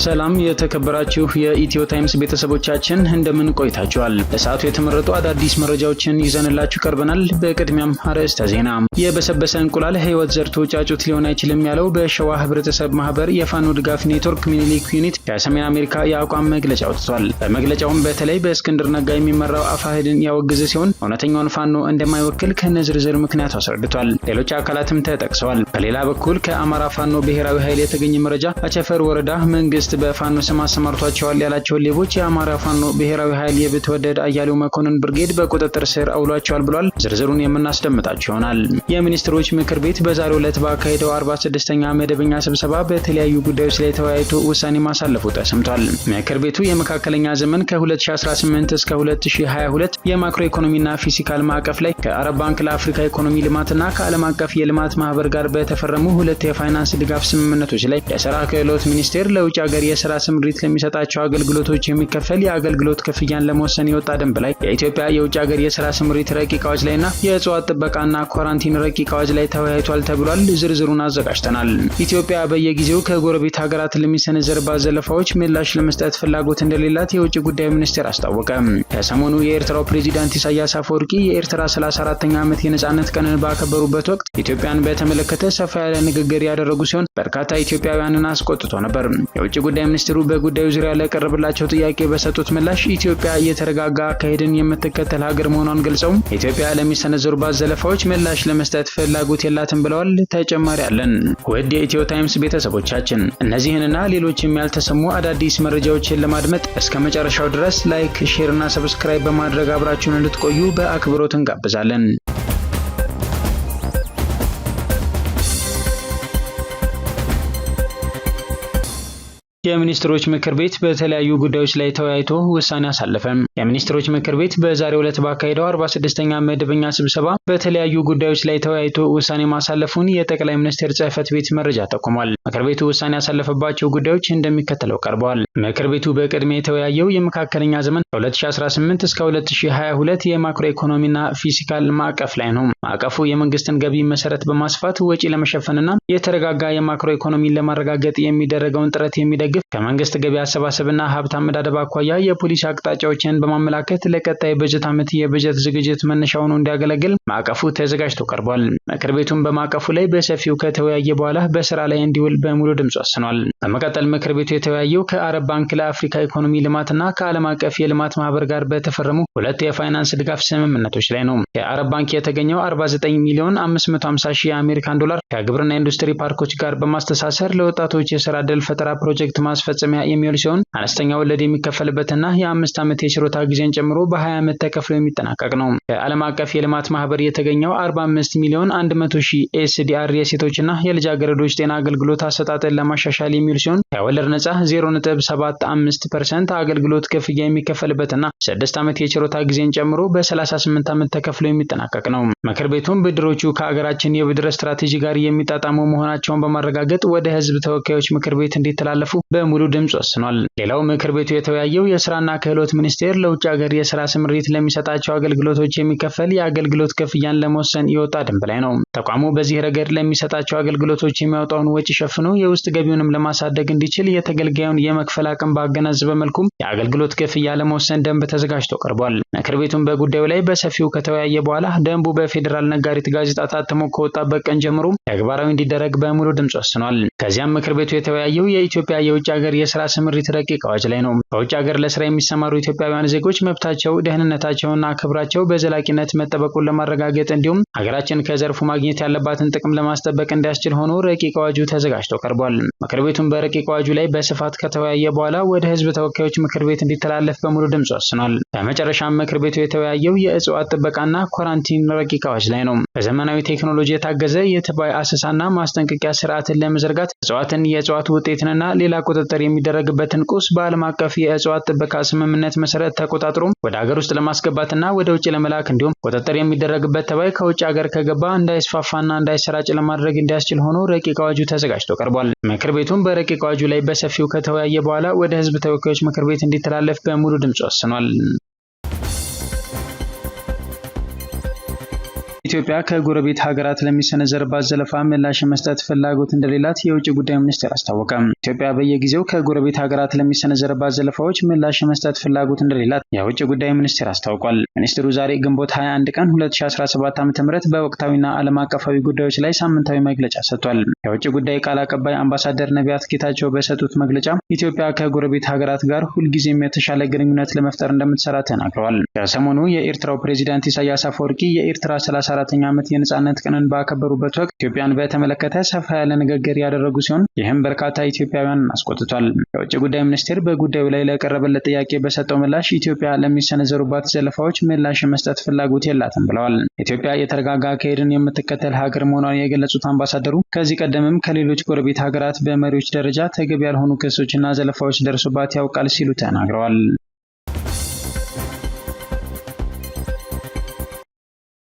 ሰላም የተከበራችሁ የኢትዮ ታይምስ ቤተሰቦቻችን እንደምን ቆይታችኋል? ለሰዓቱ የተመረጡ አዳዲስ መረጃዎችን ይዘንላችሁ ቀርበናል። በቅድሚያም አርዕስተ ዜና። የበሰበሰ እንቁላል ህይወት ዘርቶ ጫጩት ሊሆን አይችልም ያለው በሸዋ ህብረተሰብ ማህበር የፋኖ ድጋፍ ኔትወርክ ሚኒሊክ ዩኒት ከሰሜን አሜሪካ የአቋም መግለጫ አውጥቷል። በመግለጫውም በተለይ በእስክንድር ነጋ የሚመራው አፋህድን ያወገዘ ሲሆን እውነተኛውን ፋኖ እንደማይወክል ከነዝርዝር ምክንያቱ አስረድቷል። ሌሎች አካላትም ተጠቅሰዋል። በሌላ በኩል ከአማራ ፋኖ ብሔራዊ ኃይል የተገኘ መረጃ አቸፈር ወረዳ መንግስት በፋኖ ስም አሰማርቷቸዋል ያላቸው ሌቦች የአማራ ፋኖ ብሔራዊ ኃይል የብትወደድ አያሌው መኮንን ብርጌድ በቁጥጥር ስር አውሏቸዋል ብሏል። ዝርዝሩን የምናስደምጣችሁ ይሆናል። የሚኒስትሮች ምክር ቤት በዛሬው ዕለት ባካሄደው 46ኛ መደበኛ ስብሰባ በተለያዩ ጉዳዮች ላይ ተወያይቶ ውሳኔ ማሳለፉ ተሰምቷል። ምክር ቤቱ የመካከለኛ ዘመን ከ2018 እስከ 2022 የማክሮ ኢኮኖሚና ፊስካል ማዕቀፍ ላይ ከአረብ ባንክ ለአፍሪካ ኢኮኖሚ ልማትና ከዓለም አቀፍ የልማት ማህበር ጋር በተፈረሙ ሁለት የፋይናንስ ድጋፍ ስምምነቶች ላይ የሥራ ክህሎት ሚኒስቴር ለውጭ ሀገር የሥራ ስምሪት ለሚሰጣቸው አገልግሎቶች የሚከፈል የአገልግሎት ክፍያን ለመወሰን የወጣ ደንብ ላይ የኢትዮጵያ የውጭ ሀገር የሥራ ስምሪት ረቂቅ አዋጅ ላይና የእጽዋት ጥበቃና ኳራንቲን ረቂቅ አዋጅ ላይ ተወያይቷል ተብሏል። ዝርዝሩን አዘጋጅተናል። ኢትዮጵያ በየጊዜው ከጎረቤት ሀገራት ለሚሰነዘርባት ዘለፋዎች ምላሽ ለመስጠት ፍላጎት እንደሌላት የውጭ ጉዳይ ሚኒስቴር አስታወቀ። ከሰሞኑ የኤርትራው ፕሬዚዳንት ኢሳያስ አፈወርቂ የኤርትራ 34ኛ ዓመት የነጻነት ቀንን ባከበሩበት ወቅት ኢትዮጵያን በተመለከተ ሰፋ ያለ ንግግር ያደረጉ ሲሆን በርካታ ኢትዮጵያውያንን አስቆጥቶ ነበር። የውጭ ጉዳይ ሚኒስትሩ በጉዳዩ ዙሪያ ለቀረበላቸው ጥያቄ በሰጡት ምላሽ ኢትዮጵያ የተረጋጋ አካሄድን የምትከተል ሀገር መሆኗን ገልጸው ኢትዮጵያ ለሚሰነዘሩባት ዘለፋዎች ምላሽ ለመስጠት ፍላጎት የላትም ብለዋል። ተጨማሪ አለን። ውድ የኢትዮ ታይምስ ቤተሰቦቻችን እነዚህንና ሌሎችም ያልተሰሙ አዳዲስ መረጃዎችን ለማድመጥ እስከ መጨረሻው ድረስ ላይክ፣ ሼር እና ሰብስክራይብ በማድረግ አብራችሁን እንድትቆዩ በአክብሮት እንጋብዛለን። የሚኒስትሮች ምክር ቤት በተለያዩ ጉዳዮች ላይ ተወያይቶ ውሳኔ አሳለፈ። የሚኒስትሮች ምክር ቤት በዛሬው ዕለት ባካሄደው 46ኛ መደበኛ ስብሰባ በተለያዩ ጉዳዮች ላይ ተወያይቶ ውሳኔ ማሳለፉን የጠቅላይ ሚኒስትር ጽሕፈት ቤት መረጃ ጠቁሟል። ምክር ቤቱ ውሳኔ ያሳለፈባቸው ጉዳዮች እንደሚከተለው ቀርበዋል። ምክር ቤቱ በቅድሚያ የተወያየው የመካከለኛ ዘመን ከ2018 እስከ 2022 የማክሮ ኢኮኖሚና ፊስካል ማዕቀፍ ላይ ነው። ማዕቀፉ የመንግስትን ገቢ መሰረት በማስፋት ወጪ ለመሸፈንና የተረጋጋ የማክሮ ኢኮኖሚን ለማረጋገጥ የሚደረገውን ጥረት የሚደግፍ ከመንግስት ገቢ አሰባሰብና ሀብት አመዳደብ አኳያ የፖሊሲ አቅጣጫዎችን በማመላከት ለቀጣይ በጀት ዓመት የበጀት ዝግጅት መነሻ ሆኖ እንዲያገለግል ማዕቀፉ ተዘጋጅቶ ቀርቧል። ምክር ቤቱም በማዕቀፉ ላይ በሰፊው ከተወያየ በኋላ በስራ ላይ እንዲውል በሙሉ ድምፅ ወስኗል። በመቀጠል ምክር ቤቱ የተወያየው ከአረብ ባንክ ለአፍሪካ ኢኮኖሚ ልማትና ከዓለም አቀፍ የልማት ማህበር ጋር በተፈረሙ ሁለት የፋይናንስ ድጋፍ ስምምነቶች ላይ ነው። ከአረብ ባንክ የተገኘው 49 ሚሊዮን 550 ሺህ የአሜሪካን ዶላር ከግብርና ኢንዱስትሪ ፓርኮች ጋር በማስተሳሰር ለወጣቶች የሥራ ዕድል ፈጠራ ፕሮጀክት ማስፈጸሚያ የሚውል ሲሆን አነስተኛ ወለድ የሚከፈልበትና የ5 ዓመት የችሮታ ጊዜን ጨምሮ በ20 ዓመት ተከፍሎ የሚጠናቀቅ ነው። ከዓለም አቀፍ የልማት ማህበር የተገኘው 45 ሚሊዮን 100 ሺህ ኤስዲአር የሴቶችና የልጃገረዶች ጤና አገልግሎት አሰጣጥን ለማሻሻል የሚውል ሲሆን ከወለድ ነጻ 0.75% አገልግሎት ክፍያ የሚከፈልበትና 6 ዓመት የችሮታ ጊዜን ጨምሮ በ38 ዓመት ተከፍሎ የሚጠናቀቅ ነው። ምክር ቤቱም ብድሮቹ ከሀገራችን የብድር ስትራቴጂ ጋር የሚጣጣሙ መሆናቸውን በማረጋገጥ ወደ ህዝብ ተወካዮች ምክር ቤት እንዲተላለፉ በሙሉ ድምፅ ወስኗል። ሌላው ምክር ቤቱ የተወያየው የስራና ክህሎት ሚኒስቴር ለውጭ ሀገር የስራ ስምሪት ለሚሰጣቸው አገልግሎቶች የሚከፈል የአገልግሎት ክፍያን ለመወሰን የወጣ ደንብ ላይ ነው። ተቋሙ በዚህ ረገድ ለሚሰጣቸው አገልግሎቶች የሚያወጣውን ወጪ ሸፍኖ የውስጥ ገቢውንም ለማሳደግ እንዲችል የተገልጋዩን የመክፈል አቅም ባገናዘበ መልኩም የአገልግሎት ክፍያ ለመወሰን ደንብ ተዘጋጅቶ ቀርቧል። ምክር ቤቱም በጉዳዩ ላይ በሰፊው ከተወያየ በኋላ ደንቡ በፌዴራል ነጋሪት ጋዜጣ ታትሞ ከወጣበት ቀን ጀምሮ ተግባራዊ እንዲደረግ በሙሉ ድምፅ ወስኗል። ከዚያም ምክር ቤቱ የተወያየው የኢትዮጵያ የውጭ ሀገር የሥራ ስምሪት ረቂቅ አዋጅ ላይ ነው። በውጭ ሀገር ለስራ የሚሰማሩ ኢትዮጵያውያን ዜጎች መብታቸው፣ ደህንነታቸውና ክብራቸው በዘላቂነት መጠበቁን ለማረጋገጥ እንዲሁም ሀገራችን ከዘርፉ ማግኘት ያለባትን ጥቅም ለማስጠበቅ እንዲያስችል ሆኖ ረቂቅ አዋጁ ተዘጋጅቶ ቀርቧል። ምክር ቤቱም በረቂቅ አዋጁ ላይ በስፋት ከተወያየ በኋላ ወደ ህዝብ ተወካዮች ምክር ቤት እንዲተላለፍ በሙሉ ድምፅ ወስኗል። በመጨረሻም ምክር ቤቱ የተወያየው የእጽዋት ጥበቃና ኳራንቲን ረቂቅ አዋጅ ላይ ነው። በዘመናዊ ቴክኖሎጂ የታገዘ የተባይ አሰሳና ማስጠንቀቂያ ስርዓትን ለመዘርጋት እጽዋትን፣ የእጽዋት ውጤትንና ሌላ ቁጥጥር የሚደረግበትን ቁስ በዓለም አቀፍ የእጽዋት ጥበቃ ስምምነት መሰረት ተቆጣጥሮ ወደ ሀገር ውስጥ ለማስገባትና ወደ ውጭ ለመላክ እንዲሁም ቁጥጥር የሚደረግበት ተባይ ከውጭ ሀገር ከገባ እንዳይስፋፋና እንዳይሰራጭ ለማድረግ እንዲያስችል ሆኖ ረቂቅ አዋጁ ተዘጋጅቶ ቀርቧል። ምክር ቤቱም በረቂቅ አዋጁ ላይ በሰፊው ከተወያየ በኋላ ወደ ህዝብ ተወካዮች ምክር ቤት እንዲተላለፍ በሙሉ ድምፅ ወስኗል። ኢትዮጵያ ከጎረቤት ሀገራት ለሚሰነዘርባት ዘለፋ ምላሽ መስጠት ፍላጎት እንደሌላት የውጭ ጉዳይ ሚኒስቴር አስታወቀ። ኢትዮጵያ በየጊዜው ከጎረቤት ሀገራት ለሚሰነዘርባት ዘለፋዎች ምላሽ መስጠት ፍላጎት እንደሌላት የውጭ ጉዳይ ሚኒስቴር አስታውቋል። ሚኒስትሩ ዛሬ ግንቦት 21 ቀን 2017 ዓ.ም በወቅታዊና ዓለም አቀፋዊ ጉዳዮች ላይ ሳምንታዊ መግለጫ ሰጥቷል። የውጭ ጉዳይ ቃል አቀባይ አምባሳደር ነቢያት ጌታቸው በሰጡት መግለጫ ኢትዮጵያ ከጎረቤት ሀገራት ጋር ሁልጊዜም የተሻለ ግንኙነት ለመፍጠር እንደምትሰራ ተናግረዋል። ከሰሞኑ የኤርትራው ፕሬዝዳንት ኢሳያስ አፈወርቂ የኤርትራ 34ኛ ዓመት የነጻነት ቀንን ባከበሩበት ወቅት ኢትዮጵያን በተመለከተ ሰፋ ያለ ንግግር ያደረጉ ሲሆን ይህም በርካታ ኢትዮጵያውያንን አስቆጥቷል። የውጭ ጉዳይ ሚኒስቴር በጉዳዩ ላይ ለቀረበለት ጥያቄ በሰጠው ምላሽ ኢትዮጵያ ለሚሰነዘሩባት ዘለፋዎች ምላሽ መስጠት ፍላጎት የላትም ብለዋል። ኢትዮጵያ የተረጋጋ አካሄድን የምትከተል ሀገር መሆኗን የገለጹት አምባሳደሩ ከዚህ ቀደምም ከሌሎች ጎረቤት ሀገራት በመሪዎች ደረጃ ተገቢ ያልሆኑ ክሶችና ዘለፋዎች ደርሶባት ያውቃል ሲሉ ተናግረዋል።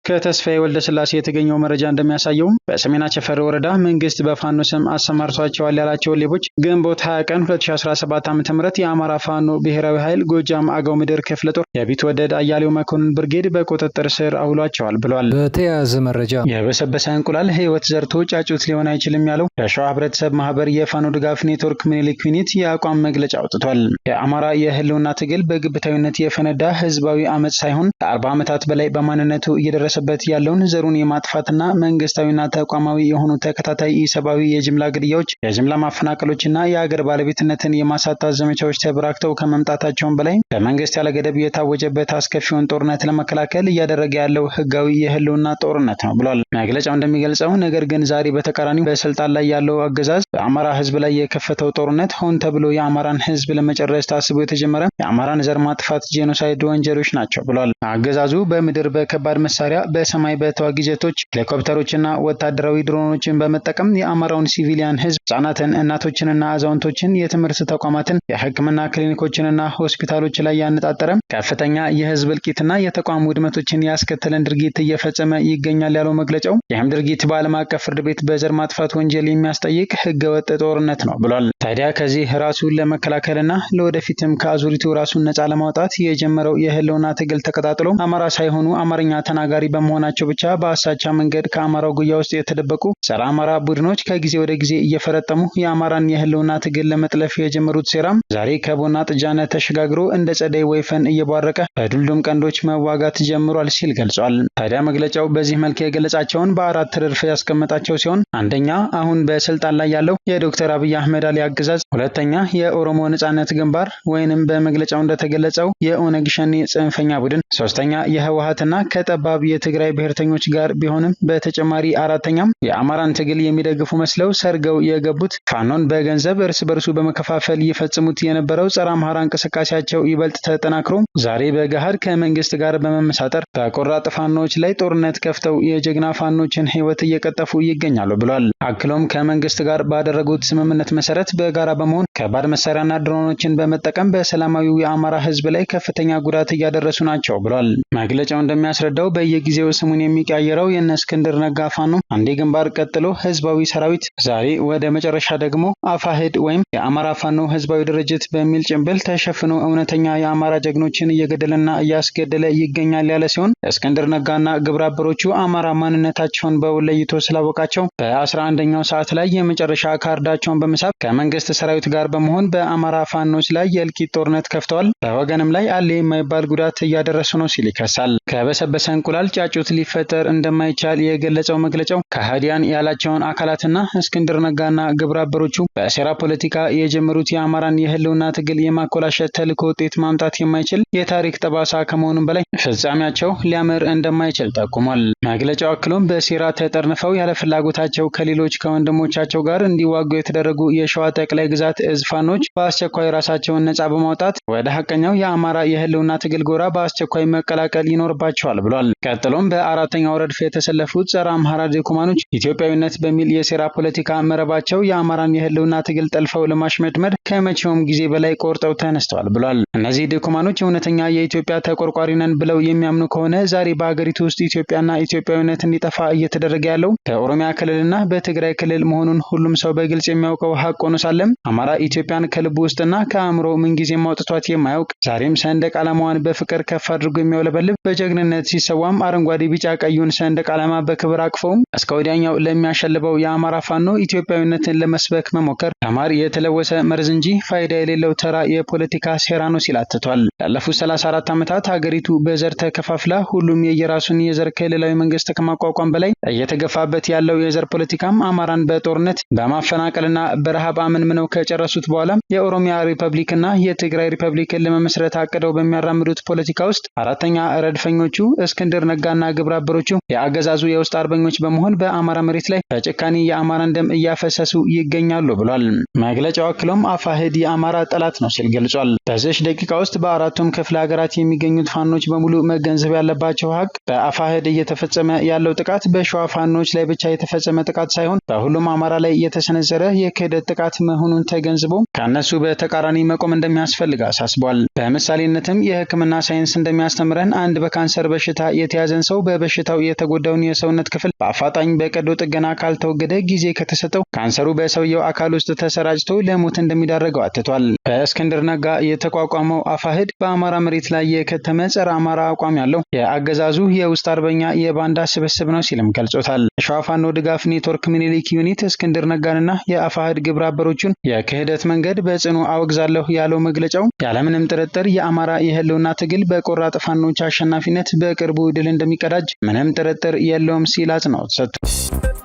ከተስፋዬ ወልደስላሴ የተገኘው መረጃ እንደሚያሳየው በሰሜን አቸፈር ወረዳ መንግስት በፋኖ ስም አሰማርቷቸዋል ያላቸው ሌቦች ግንቦት 20 ቀን 2017 ዓ.ም የአማራ ፋኖ ብሔራዊ ኃይል ጎጃም አገው ምድር ክፍለ ጦር የቢትወደድ አያሌው መኮንን ብርጌድ በቁጥጥር ስር አውሏቸዋል ብሏል። በተያያዘ መረጃ የበሰበሰ እንቁላል ህይወት ዘርቶ ጫጩት ሊሆን አይችልም ያለው የሸዋ ህብረተሰብ ማህበር የፋኖ ድጋፍ ኔትወርክ ምኒልክ ዩኒት የአቋም መግለጫ አውጥቷል። የአማራ የህልውና ትግል በግብታዊነት የፈነዳ ህዝባዊ አመጽ ሳይሆን ከ40 ዓመታት በላይ በማንነቱ እየደረሰ በት ያለውን ዘሩን የማጥፋትና መንግስታዊና ተቋማዊ የሆኑ ተከታታይ ኢሰብአዊ የጅምላ ግድያዎች፣ የጅምላ ማፈናቀሎችና የሀገር ባለቤትነትን የማሳጣት ዘመቻዎች ተበራክተው ከመምጣታቸውም በላይ በመንግስት ያለ ገደብ የታወጀበት አስከፊውን ጦርነት ለመከላከል እያደረገ ያለው ህጋዊ የህልውና ጦርነት ነው ብሏል። መግለጫው እንደሚገልጸው ነገር ግን ዛሬ በተቃራኒው በስልጣን ላይ ያለው አገዛዝ በአማራ ህዝብ ላይ የከፈተው ጦርነት ሆን ተብሎ የአማራን ህዝብ ለመጨረስ ታስቦ የተጀመረ የአማራን ዘር ማጥፋት ጄኖሳይድ ወንጀሎች ናቸው ብሏል። አገዛዙ በምድር በከባድ መሳሪያ በሰማይ በተዋጊ ጀቶች፣ ሄሊኮፕተሮችና ወታደራዊ ድሮኖችን በመጠቀም የአማራውን ሲቪሊያን ህዝብ ህጻናትን፣ እናቶችንና አዛውንቶችን፣ የትምህርት ተቋማትን፣ የህክምና ክሊኒኮችንና ሆስፒታሎች ላይ ያነጣጠረ ከፍተኛ የህዝብ እልቂትና የተቋም ውድመቶችን ያስከተለን ድርጊት እየፈጸመ ይገኛል ያለው መግለጫው ይህም ድርጊት በዓለም አቀፍ ፍርድ ቤት በዘር ማጥፋት ወንጀል የሚያስጠይቅ ህገወጥ ጦርነት ነው ብሏል። ታዲያ ከዚህ ራሱን ለመከላከልና ለወደፊትም ከአዙሪቱ ራሱን ነጻ ለማውጣት የጀመረው የህልውና ትግል ተቀጣጥሎ አማራ ሳይሆኑ አማርኛ ተናጋሪ በመሆናቸው ብቻ በአሳቻ መንገድ ከአማራው ጉያ ውስጥ የተደበቁ ጸረ አማራ ቡድኖች ከጊዜ ወደ ጊዜ እየፈረጠሙ የአማራን የህልውና ትግል ለመጥለፍ የጀመሩት ሴራም ዛሬ ከቦና ጥጃነት ተሸጋግሮ እንደ ጸደይ ወይፈን እየቧረቀ በዱልዱም ቀንዶች መዋጋት ጀምሯል ሲል ገልጿል። ታዲያ መግለጫው በዚህ መልክ የገለጻቸውን በአራት ረድፍ ያስቀመጣቸው ሲሆን አንደኛ አሁን በስልጣን ላይ ያለው የዶክተር አብይ አህመድ አሊ አገዛዝ፣ ሁለተኛ የኦሮሞ ነጻነት ግንባር ወይንም በመግለጫው እንደተገለጸው የኦነግ ሸኔ ጽንፈኛ ቡድን፣ ሶስተኛ የህወሓትና ከጠባብ የትግራይ ብሔርተኞች ጋር ቢሆንም በተጨማሪ አራተኛም የአማራን ትግል የሚደግፉ መስለው ሰርገው የገቡት ፋኖን በገንዘብ እርስ በርሱ በመከፋፈል ይፈጽሙት የነበረው ጸረ አማራ እንቅስቃሴያቸው ይበልጥ ተጠናክሮ ዛሬ በገሃድ ከመንግስት ጋር በመመሳጠር በቆራጥ ፋኖች ላይ ጦርነት ከፍተው የጀግና ፋኖችን ህይወት እየቀጠፉ ይገኛሉ ብሏል። አክሎም ከመንግስት ጋር ባደረጉት ስምምነት መሰረት በጋራ በመሆን ከባድ መሳሪያና ድሮኖችን በመጠቀም በሰላማዊው የአማራ ህዝብ ላይ ከፍተኛ ጉዳት እያደረሱ ናቸው ብሏል። መግለጫው እንደሚያስረዳው በየጊዜው ስሙን የሚቀያየረው የእነ እስክንድር ነጋ ፋኖ አንዴ ግንባር ቀጥሎ ህዝባዊ ሰራዊት፣ ዛሬ ወደ መጨረሻ ደግሞ አፋህድ ወይም የአማራ ፋኖ ህዝባዊ ድርጅት በሚል ጭንብል ተሸፍኖ እውነተኛ የአማራ ጀግኖችን እየገደለና እያስገደለ ይገኛል ያለ ሲሆን እስክንድር ነጋና ግብረ አበሮቹ አማራ ማንነታቸውን በውል ለይቶ ስላወቃቸው በ11ኛው ሰዓት ላይ የመጨረሻ ካርዳቸውን በመሳብ ከመንግስት ሰራዊት ጋር በመሆን በአማራ ፋኖች ላይ የእልቂት ጦርነት ከፍተዋል። በወገንም ላይ አለ የማይባል ጉዳት እያደረሱ ነው ሲል ይከሳል። ከበሰበሰ እንቁላል ጫጩት ሊፈጠር እንደማይቻል የገለጸው መግለጫው ከሃዲያን ያላቸውን አካላትና እስክንድር ነጋና ግብረ አበሮቹ በሴራ ፖለቲካ የጀመሩት የአማራን የህልውና ትግል የማኮላሸት ተልዕኮ ውጤት ማምጣት የማይችል የታሪክ ጠባሳ ከመሆኑም በላይ ፍጻሜያቸው ሊያምር እንደማይችል ጠቁሟል። መግለጫው አክሎም በሴራ ተጠርንፈው ያለ ፍላጎታቸው ከሌሎች ከወንድሞቻቸው ጋር እንዲዋጉ የተደረጉ የሸዋ ጠቅላይ ግዛት እዝ ፋኖች በአስቸኳይ ራሳቸውን ነጻ በማውጣት ወደ ሀቀኛው የአማራ የህልውና ትግል ጎራ በአስቸኳይ መቀላቀል ይኖርባቸዋል ብሏል። ቀጥሎም በአራተኛው ረድፍ የተሰለፉት ጸረ አማራ ድኩማኖች ኢትዮጵያዊነት በሚል የሴራ ፖለቲካ መረባቸው የአማራን የህልውና ትግል ጠልፈው ለማሽመድመድ ከመቼውም ጊዜ በላይ ቆርጠው ተነስተዋል ብሏል። እነዚህ ድኩማኖች እውነተኛ የኢትዮጵያ ተቆርቋሪ ነን ብለው የሚያምኑ ከሆነ ዛሬ በሀገሪቱ ውስጥ ኢትዮጵያና ኢትዮጵያዊነት እንዲጠፋ እየተደረገ ያለው በኦሮሚያ ክልልና በትግራይ ክልል መሆኑን ሁሉም ሰው በግልጽ የሚያውቀው ሀቅ ሆኖ ሳለም አማራ ኢትዮጵያን ከልቡ ውስጥና ከአእምሮ ምንጊዜም ማውጣቷት የማያውቅ ዛሬም ሰንደቅ ዓላማዋን በፍቅር ከፍ አድርጎ የሚያውለበልብ በጀግንነት ሲሰዋም አረንጓዴ አረንጓዴ ቢጫ ቀዩን ሰንደቅ ዓላማ በክብር አቅፈውም እስከ ወዲያኛው ለሚያሸልበው የአማራ ፋኖ ኢትዮጵያዊነትን ለመስበክ መሞከር ተማሪ የተለወሰ መርዝ እንጂ ፋይዳ የሌለው ተራ የፖለቲካ ሴራ ነው ሲል አትቷል። ላለፉት 34 ዓመታት ሀገሪቱ በዘር ተከፋፍላ ሁሉም የየራሱን የዘር ክልላዊ መንግስት ከማቋቋም በላይ እየተገፋበት ያለው የዘር ፖለቲካም አማራን በጦርነት በማፈናቀልና በረሃብ አመንምነው ከጨረሱት በኋላ የኦሮሚያ ሪፐብሊክና የትግራይ ሪፐብሊክን ለመመስረት አቅደው በሚያራምዱት ፖለቲካ ውስጥ አራተኛ ረድፈኞቹ እስክንድር ነጋና ግብረ አበሮቹ የአገዛዙ የውስጥ አርበኞች በመሆን በአማራ መሬት ላይ በጭካኔ የአማራን ደም እያፈሰሱ ይገኛሉ ብሏል። መግለጫው አክሎም አፋሕድ የአማራ ጠላት ነው ሲል ገልጿል። በዚህ ደቂቃ ውስጥ በአራቱም ክፍለ ሀገራት የሚገኙት ፋኖች በሙሉ መገንዘብ ያለባቸው ሀቅ በአፋሕድ እየተፈጸመ ያለው ጥቃት በሸዋ ፋኖች ላይ ብቻ የተፈጸመ ጥቃት ሳይሆን በሁሉም አማራ ላይ የተሰነዘረ የክህደት ጥቃት መሆኑን ተገንዝቦ ከነሱ በተቃራኒ መቆም እንደሚያስፈልግ አሳስቧል። በምሳሌነትም የሕክምና ሳይንስ እንደሚያስተምረን አንድ በካንሰር በሽታ የተያዘን ሰው በበሽታው የተጎዳውን የሰውነት ክፍል በአፋጣኝ በቀዶ ጥገና ካልተወገደ ጊዜ ከተሰጠው ካንሰሩ በሰውየው አካል ውስጥ ተሰራጭቶ ለሞት እንደሚዳረገው አትቷል። በእስክንድር ነጋ የተቋቋመው አፋሕድ በአማራ መሬት ላይ የከተመ ጸረ አማራ አቋም ያለው የአገዛዙ የውስጥ አርበኛ የባንዳ ስብስብ ነው ሲልም ገልጾታል። የሸዋ ፋኖ ድጋፍ ኔትወርክ ሚኒሊክ ዩኒት እስክንድር ነጋንና የአፋሕድ ግብረ አበሮቹን የክህደት መንገድ በጽኑ አወግዛለሁ ያለው መግለጫው ያለምንም ጥርጥር የአማራ የህልውና ትግል በቆራጥ ፋኖች አሸናፊነት በቅርቡ ድል እንደሚቀዳጅ ምንም ጥርጥር የለውም ሲል አጽንኦት ሰጥቷል።